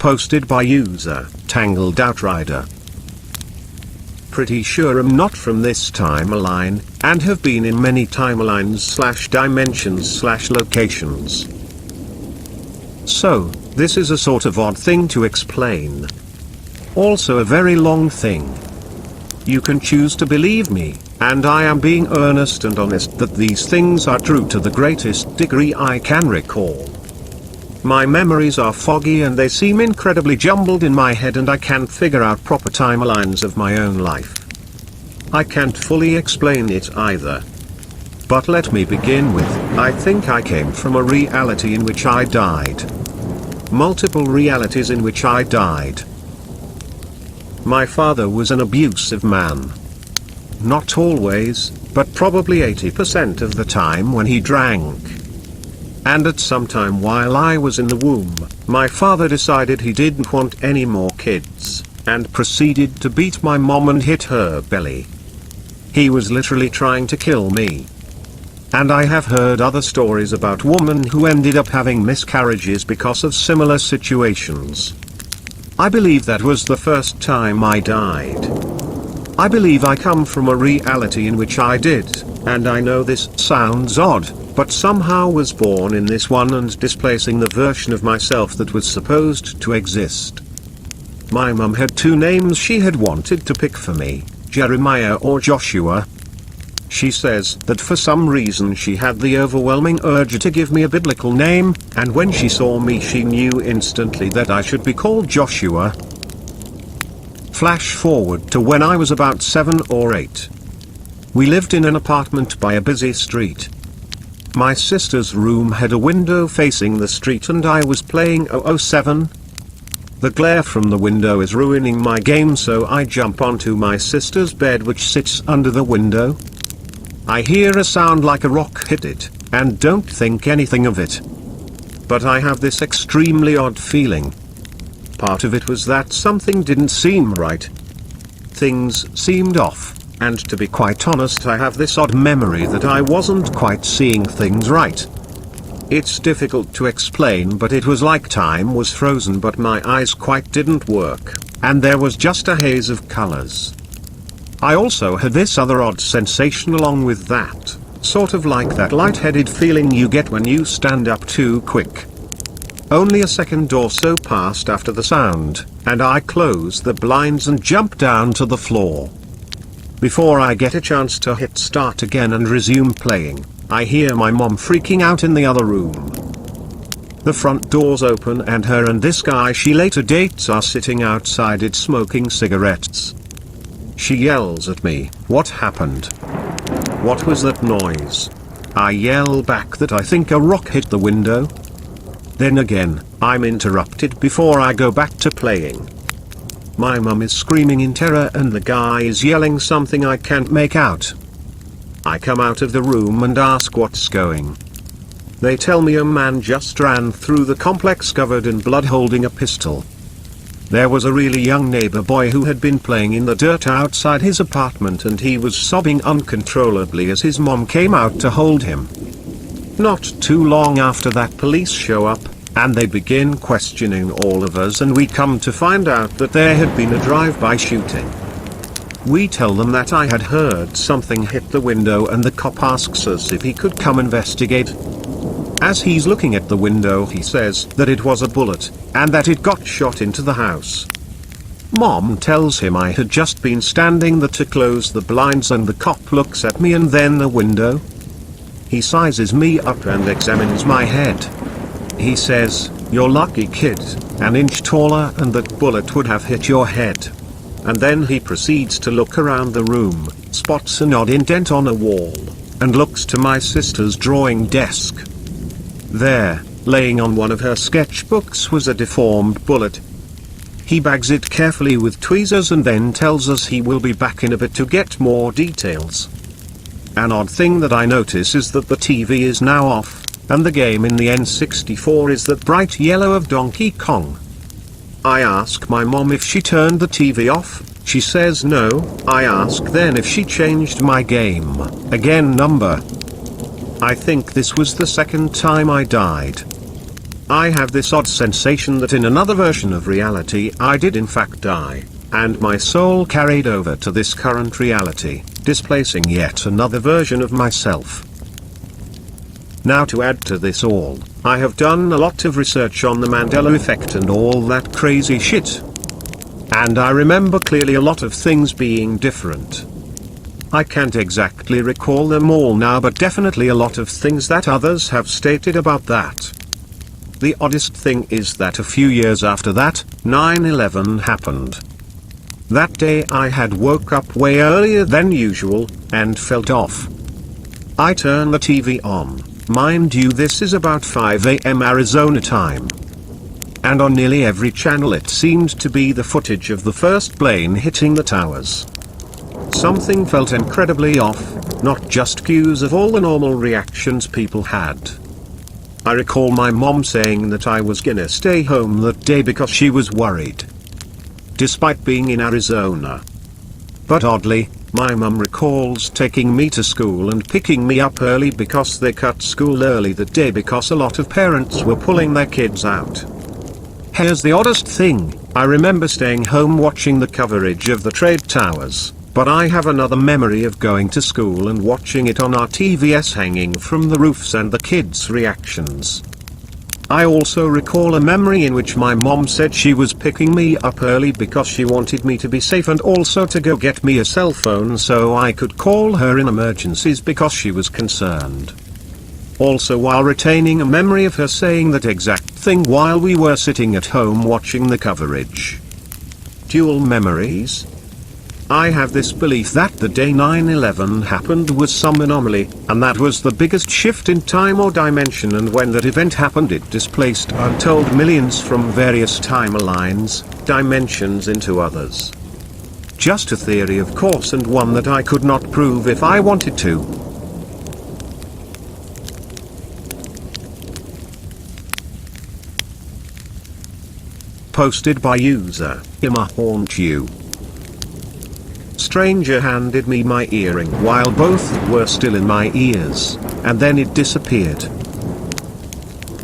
posted by user Tangled Outrider. Pretty sure I'm not from this timeline, and have been in many timelines/dimensions/locations. So, this is a sort of odd thing to explain. Also a very long thing. You can choose to believe me, and I am being earnest and honest that these things are true to the greatest degree I can recall. My memories are foggy and they seem incredibly jumbled in my head, and I can't figure out proper timelines of my own life. I can't fully explain it either. But let me begin with, I think I came from a reality in which I died. Multiple realities in which I died. My father was an abusive man. Not always, but probably 80% of the time when he drank. And at some time while I was in the womb, my father decided he didn't want any more kids, and proceeded to beat my mom and hit her belly. He was literally trying to kill me. And I have heard other stories about women who ended up having miscarriages because of similar situations. I believe that was the first time I died. I believe I come from a reality in which I did, and I know this sounds odd, but somehow was born in this one and displacing the version of myself that was supposed to exist. My mum had two names she had wanted to pick for me, Jeremiah or Joshua. She says that for some reason she had the overwhelming urge to give me a biblical name, and when she saw me she knew instantly that I should be called Joshua. Flash forward to when I was about 7 or 8. We lived in an apartment by a busy street. My sister's room had a window facing the street and I was playing 007. The glare from the window is ruining my game, so I jump onto my sister's bed which sits under the window. I hear a sound like a rock hit it, and don't think anything of it. But I have this extremely odd feeling. Part of it was that something didn't seem right. Things seemed off. And to be quite honest, I have this odd memory that I wasn't quite seeing things right. It's difficult to explain, but it was like time was frozen but my eyes quite didn't work, and there was just a haze of colors. I also had this other odd sensation along with that, sort of like that lightheaded feeling you get when you stand up too quick. Only a second or so passed after the sound, and I closed the blinds and jumped down to the floor. Before I get a chance to hit start again and resume playing, I hear my mom freaking out in the other room. The front door's open and her and this guy she later dates are sitting outside it smoking cigarettes. She yells at me, "What happened? What was that noise?" I yell back that I think a rock hit the window. Then again, I'm interrupted before I go back to playing. My mum is screaming in terror and the guy is yelling something I can't make out. I come out of the room and ask what's going. They tell me a man just ran through the complex covered in blood holding a pistol. There was a really young neighbor boy who had been playing in the dirt outside his apartment and he was sobbing uncontrollably as his mom came out to hold him. Not too long after that, police show up, and they begin questioning all of us, and we come to find out that there had been a drive-by shooting. We tell them that I had heard something hit the window and the cop asks us if he could come investigate. As he's looking at the window he says that it was a bullet, and that it got shot into the house. Mom tells him I had just been standing there to close the blinds and the cop looks at me and then the window. He sizes me up and examines my head. He says, "You're lucky kid, an inch taller and that bullet would have hit your head." And then he proceeds to look around the room, spots an odd indent on a wall, and looks to my sister's drawing desk. There, laying on one of her sketchbooks was a deformed bullet. He bags it carefully with tweezers and then tells us he will be back in a bit to get more details. An odd thing that I notice is that the TV is now off, and the game in the N64 is that bright yellow of Donkey Kong. I ask my mom if she turned the TV off, she says no. I ask then if she changed my game, again number. I think this was the second time I died. I have this odd sensation that in another version of reality I did in fact die, and my soul carried over to this current reality, displacing yet another version of myself. Now to add to this all, I have done a lot of research on the Mandela effect and all that crazy shit. And I remember clearly a lot of things being different. I can't exactly recall them all now, but definitely a lot of things that others have stated about that. The oddest thing is that a few years after that, 9/11 happened. That day I had woke up way earlier than usual, and felt off. I turned the TV on, mind you this is about 5 AM Arizona time. And on nearly every channel it seemed to be the footage of the first plane hitting the towers. Something felt incredibly off, not just cues of all the normal reactions people had. I recall my mom saying that I was gonna stay home that day because she was worried. Despite being in Arizona. But oddly, my mum recalls taking me to school and picking me up early because they cut school early that day because a lot of parents were pulling their kids out. Here's the oddest thing, I remember staying home watching the coverage of the trade towers, but I have another memory of going to school and watching it on our TVs hanging from the roofs and the kids' reactions. I also recall a memory in which my mom said she was picking me up early because she wanted me to be safe and also to go get me a cell phone so I could call her in emergencies because she was concerned. Also while retaining a memory of her saying that exact thing while we were sitting at home watching the coverage. Dual memories? I have this belief that the day 9/11 happened was some anomaly, and that was the biggest shift in time or dimension, and when that event happened it displaced untold millions from various timelines, dimensions into others. Just a theory of course, and one that I could not prove if I wanted to. Posted by user, Ima Haunt You. Stranger handed me my earring while both were still in my ears, and then it disappeared.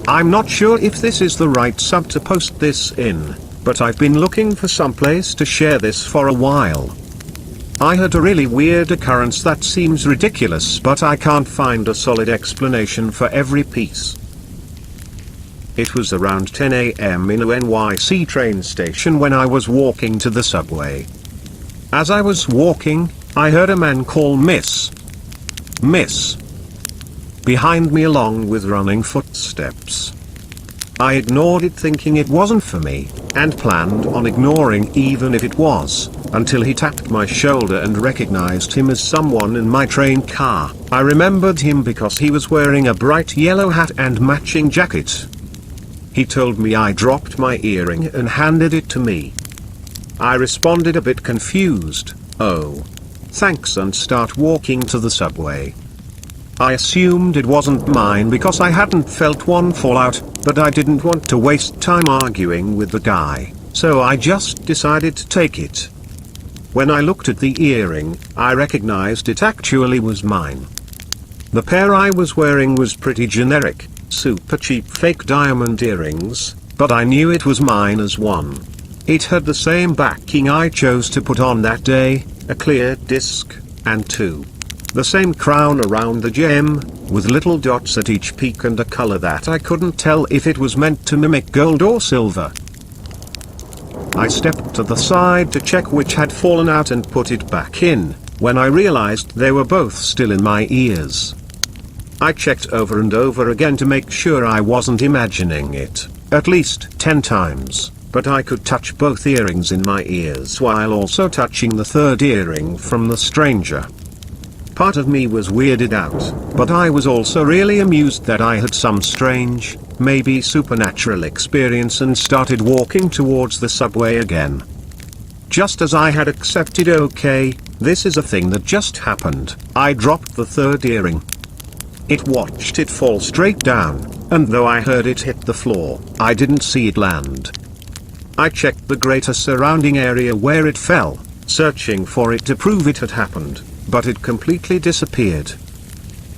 I'm not sure if this is the right sub to post this in, but I've been looking for some place to share this for a while. I had a really weird occurrence that seems ridiculous, but I can't find a solid explanation for every piece. It was around 10 AM in a NYC train station when I was walking to the subway. As I was walking, I heard a man call Miss. Miss. Behind me along with running footsteps. I ignored it thinking it wasn't for me, and planned on ignoring even if it was, until he tapped my shoulder and recognized him as someone in my train car. I remembered him because he was wearing a bright yellow hat and matching jacket. He told me I dropped my earring and handed it to me. I responded a bit confused, "Oh. Thanks," and start walking to the subway. I assumed it wasn't mine because I hadn't felt one fall out, but I didn't want to waste time arguing with the guy, so I just decided to take it. When I looked at the earring, I recognized it actually was mine. The pair I was wearing was pretty generic, super cheap fake diamond earrings, but I knew it was mine as one. It had the same backing I chose to put on that day, a clear disc, and the same crown around the gem, with little dots at each peak and a color that I couldn't tell if it was meant to mimic gold or silver. I stepped to the side to check which had fallen out and put it back in, when I realized they were both still in my ears. I checked over and over again to make sure I wasn't imagining it, at least 10 times. But I could touch both earrings in my ears while also touching the third earring from the stranger. Part of me was weirded out, but I was also really amused that I had some strange, maybe supernatural experience and started walking towards the subway again. Just as I had accepted, okay, this is a thing that just happened, I dropped the third earring. It watched it fall straight down, and though I heard it hit the floor, I didn't see it land. I checked the greater surrounding area where it fell, searching for it to prove it had happened, but it completely disappeared.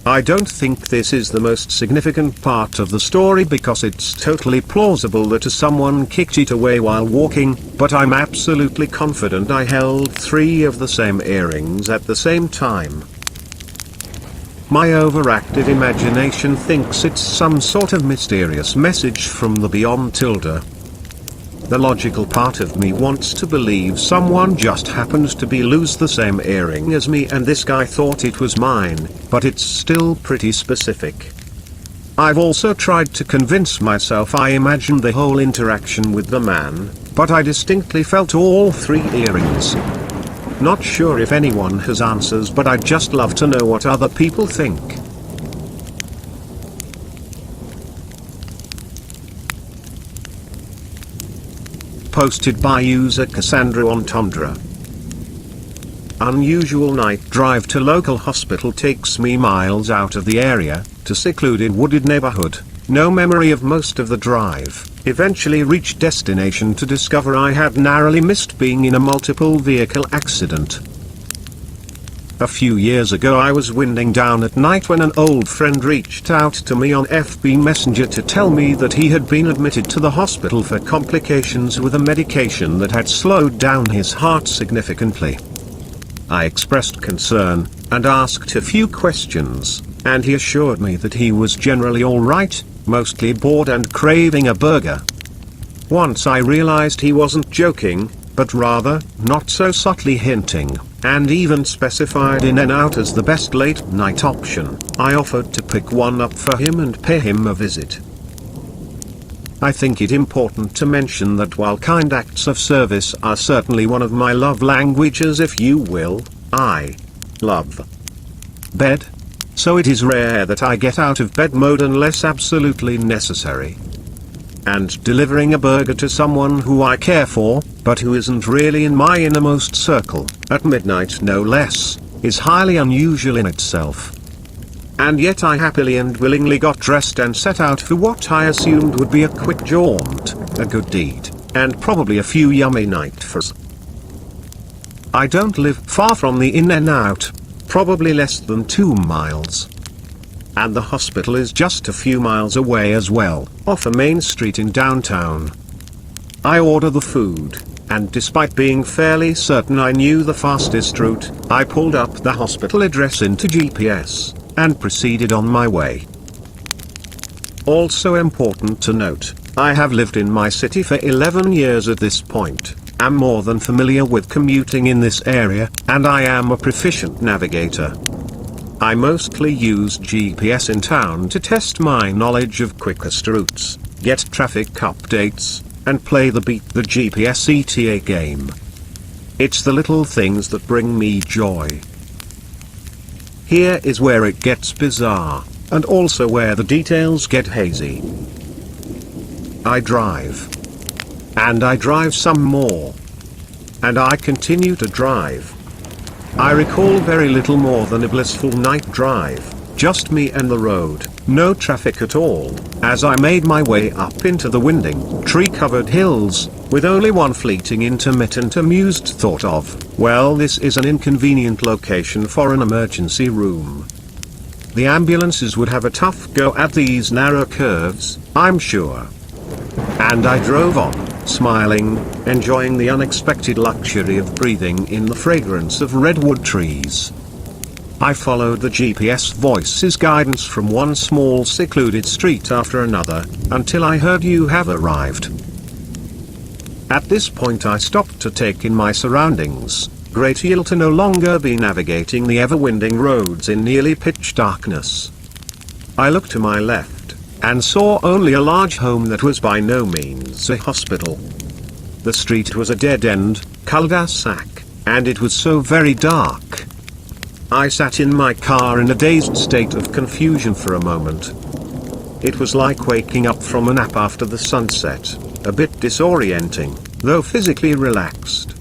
I don't think this is the most significant part of the story because it's totally plausible that someone kicked it away while walking, but I'm absolutely confident I held 3 of the same earrings at the same time. My overactive imagination thinks it's some sort of mysterious message from the beyond tilde. The logical part of me wants to believe someone just happened to lose the same earring as me and this guy thought it was mine, but it's still pretty specific. I've also tried to convince myself I imagined the whole interaction with the man, but I distinctly felt all 3 earrings. Not sure if anyone has answers, but I'd just love to know what other people think. Posted by user Cassandra on Tundra. Unusual night drive to local hospital takes me miles out of the area, to secluded wooded neighborhood. No memory of most of the drive. Eventually reached destination to discover I had narrowly missed being in a multiple vehicle accident. A few years ago I was winding down at night when an old friend reached out to me on FB Messenger to tell me that he had been admitted to the hospital for complications with a medication that had slowed down his heart significantly. I expressed concern, and asked a few questions, and he assured me that he was generally alright, mostly bored and craving a burger. Once I realized he wasn't joking, but rather, not so subtly hinting, and even specified In-N-Out as the best late-night option, I offered to pick one up for him and pay him a visit. I think it important to mention that while kind acts of service are certainly one of my love languages if you will, I love bed. So it is rare that I get out of bed mode unless absolutely necessary. And delivering a burger to someone who I care for, but who isn't really in my innermost circle, at midnight no less, is highly unusual in itself. And yet I happily and willingly got dressed and set out for what I assumed would be a quick jaunt, a good deed, and probably a few yummy nightfares. I don't live far from the In-N-Out, probably less than 2 miles. And the hospital is just a few miles away as well, off a main street in downtown. I order the food, and despite being fairly certain I knew the fastest route, I pulled up the hospital address into GPS, and proceeded on my way. Also important to note, I have lived in my city for 11 years at this point, am more than familiar with commuting in this area, and I am a proficient navigator. I mostly use GPS in town to test my knowledge of quickest routes, get traffic updates, and play the Beat the GPS ETA game. It's the little things that bring me joy. Here is where it gets bizarre, and also where the details get hazy. I drive. And I drive some more. And I continue to drive. I recall very little more than a blissful night drive, just me and the road, no traffic at all, as I made my way up into the winding, tree-covered hills, with only one fleeting intermittent amused thought of, well, this is an inconvenient location for an emergency room. The ambulances would have a tough go at these narrow curves, I'm sure. And I drove on, smiling, enjoying the unexpected luxury of breathing in the fragrance of redwood trees. I followed the GPS voice's guidance from one small secluded street after another, until I heard "You have arrived." At this point I stopped to take in my surroundings, grateful to no longer be navigating the ever-winding roads in nearly pitch darkness. I looked to my left, and saw only a large home that was by no means a hospital. The street was a dead-end, cul-de-sac, and it was so very dark. I sat in my car in a dazed state of confusion for a moment. It was like waking up from a nap after the sunset, a bit disorienting, though physically relaxed.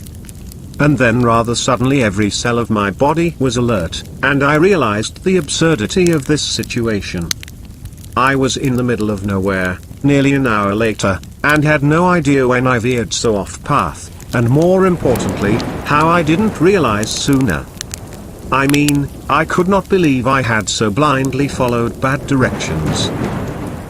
And then rather suddenly every cell of my body was alert, and I realized the absurdity of this situation. I was in the middle of nowhere, nearly an hour later, and had no idea when I veered so off path, and more importantly, how I didn't realize sooner. I mean, I could not believe I had so blindly followed bad directions.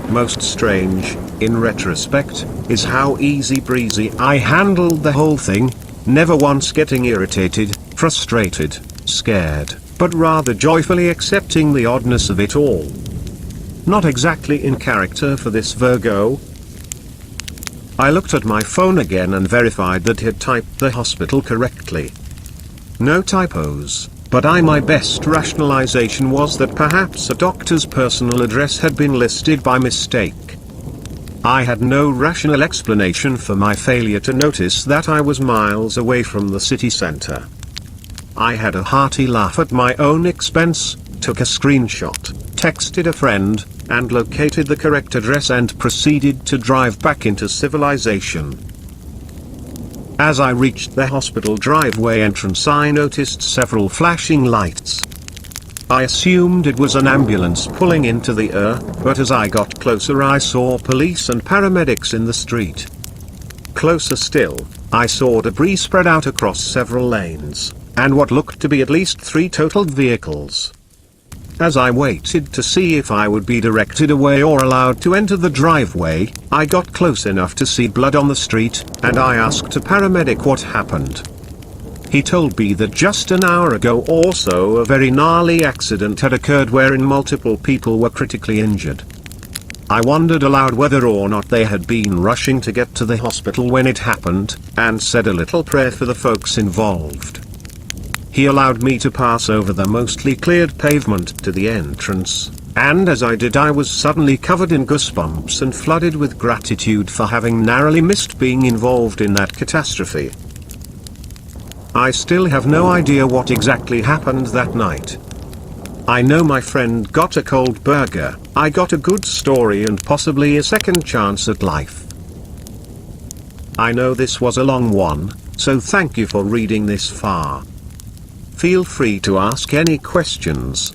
Most strange, in retrospect, is how easy breezy I handled the whole thing, never once getting irritated, frustrated, scared, but rather joyfully accepting the oddness of it all. Not exactly in character for this Virgo. I looked at my phone again and verified that it had typed the hospital correctly. No typos, but my best rationalization was that perhaps a doctor's personal address had been listed by mistake. I had no rational explanation for my failure to notice that I was miles away from the city center. I had a hearty laugh at my own expense, took a screenshot, texted a friend, and located the correct address and proceeded to drive back into civilization. As I reached the hospital driveway entrance, I noticed several flashing lights. I assumed it was an ambulance pulling into the but as I got closer I saw police and paramedics in the street. Closer still, I saw debris spread out across several lanes, and what looked to be at least 3 totaled vehicles. As I waited to see if I would be directed away or allowed to enter the driveway, I got close enough to see blood on the street, and I asked a paramedic what happened. He told me that just an hour ago or so a very gnarly accident had occurred wherein multiple people were critically injured. I wondered aloud whether or not they had been rushing to get to the hospital when it happened, and said a little prayer for the folks involved. He allowed me to pass over the mostly cleared pavement to the entrance, and as I did I was suddenly covered in goosebumps and flooded with gratitude for having narrowly missed being involved in that catastrophe. I still have no idea what exactly happened that night. I know my friend got a cold burger, I got a good story and possibly a second chance at life. I know this was a long one, so thank you for reading this far. Feel free to ask any questions.